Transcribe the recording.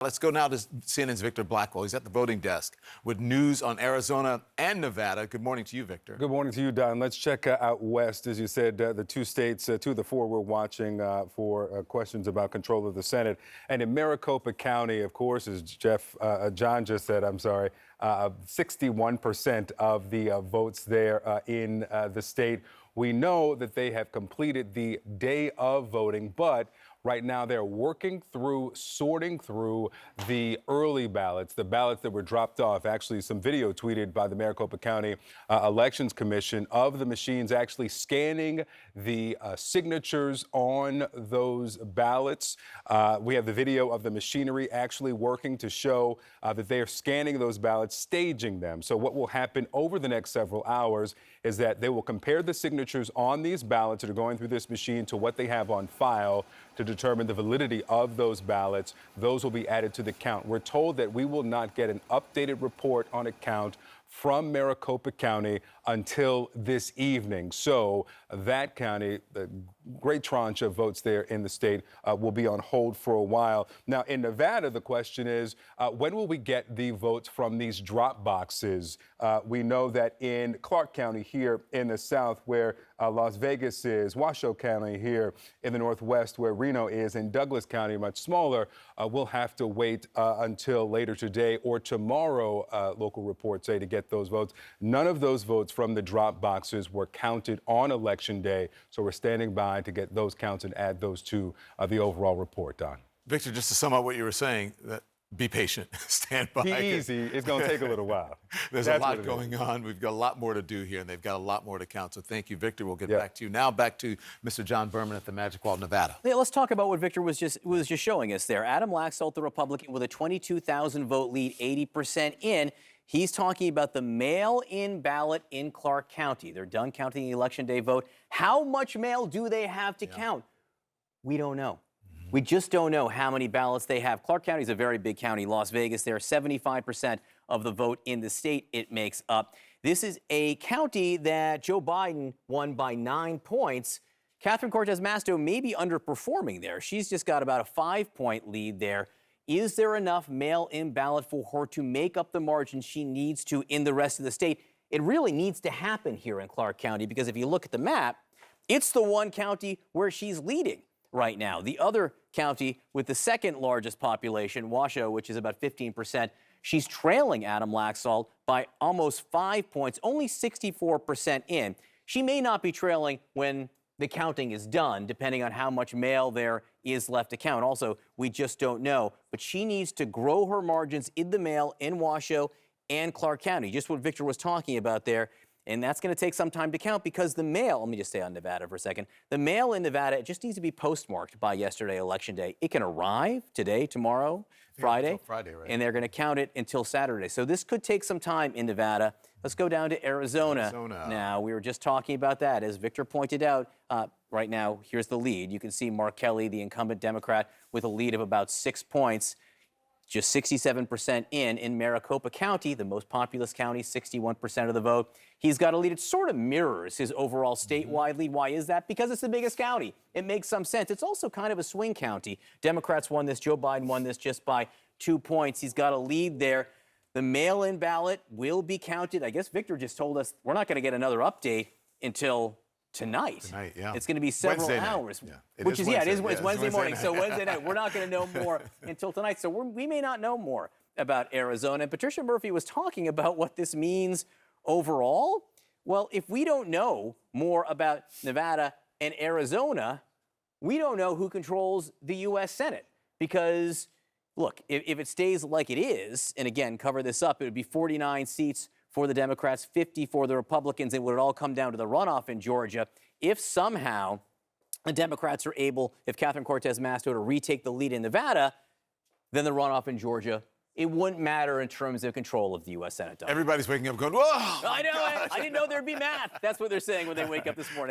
Let's go now to CNN's Victor Blackwell. He's at the voting desk with news on Arizona and Nevada. Good morning to you, Victor. Good morning to you, Don. Let's check out west. As you said, the two states, two of the four, we're watching for questions about control of the Senate. And in Maricopa County, of course, as John just said, 61% of the votes there in the state. We know that they have completed the day of voting, but right now they're sorting through the early ballots, the ballots that were dropped off. Actually, some video tweeted by the Maricopa County Elections Commission of the machines actually scanning the signatures on those ballots. We have the video of the machinery actually working to show that they are scanning those ballots, staging them. So what will happen over the next several hours is that they will compare the signatures on these ballots that are going through this machine to what they have on file to determine the validity of those ballots. Those will be added to the count. We're told that we will not get an updated report on a count from Maricopa County until this evening. So that county, the great tranche of votes there in the state, will be on hold for a while. Now, in Nevada, the question is, when will we get the votes from these drop boxes? We know that in Clark County here in the south, where Las Vegas is, Washoe County here in the northwest, where Reno is, and Douglas County, much smaller, we'll have to wait until later today or tomorrow, local reports say, to get those votes. None of those votes from the drop boxes were counted on Election Day, so we're standing by to get those counts and add those to the overall report, Don. Victor, just to sum up what you were saying, be patient, stand by. Be easy. It's going to take a little while. There's a lot going on. We've got a lot more to do here, and they've got a lot more to count. So thank you, Victor. We'll get back to you. Now back to Mr. John Berman at the Magic Wall, Nevada. Yeah, let's talk about what Victor was just showing us there. Adam Laxalt, the Republican, with a 22,000 vote lead, 80% in. He's talking about the mail-in ballot in Clark County. They're done counting the Election Day vote. How much mail do they have to count? We don't know. We just don't know how many ballots they have. Clark County is a very big county. Las Vegas, there are 75% of the vote in the state it makes up. This is a county that Joe Biden won by 9 points. Catherine Cortez Masto may be underperforming there. She's just got about a 5-point lead there. Is there enough mail-in ballot for her to make up the margin she needs to in the rest of the state? It really needs to happen here in Clark County, because if you look at the map, it's the one county where she's leading right now. The other county with the second largest population, Washoe, which is about 15%, she's trailing Adam Laxalt by almost 5 points, only 64% in. She may not be trailing when the counting is done, depending on how much mail there is left to count. Also, we just don't know. But she needs to grow her margins in the mail in Washoe and Clark County, just what Victor was talking about there. And that's going to take some time to count, because the mail, let me just stay on Nevada for a second. The mail in Nevada, it just needs to be postmarked by yesterday, Election Day. It can arrive today, tomorrow, Friday, right? And they're going to count it until Saturday. So this could take some time in Nevada. Let's go down to Arizona. Now, we were just talking about that. As Victor pointed out, right now, here's the lead. You can see Mark Kelly, the incumbent Democrat, with a lead of about 6 points. Just 67% in Maricopa County, the most populous county, 61% of the vote. He's got a lead. It sort of mirrors his overall statewide lead. Why is that? Because it's the biggest county. It makes some sense. It's also kind of a swing county. Democrats won this. Joe Biden won this just by 2 points. He's got a lead there. The mail-in ballot will be counted. I guess Victor just told us we're not going to get another update until tonight. It's going to be several hours. It's Wednesday morning. So Wednesday night. We're not going to know more until tonight. So we may not know more about Arizona. And Patricia Murphy was talking about what this means overall. Well, if we don't know more about Nevada and Arizona, we don't know who controls the U.S. Senate. Because, look, if it stays like it is, and again, cover this up, it would be 49 seats for the Democrats, 50 for the Republicans. It would all come down to the runoff in Georgia. If somehow the Democrats are able, if Catherine Cortez Masto, to retake the lead in Nevada, then the runoff in Georgia, it wouldn't matter in terms of control of the U.S. Senate. Everybody's waking up going, whoa! I know it. I didn't know there'd be math. That's what they're saying when they wake up this morning.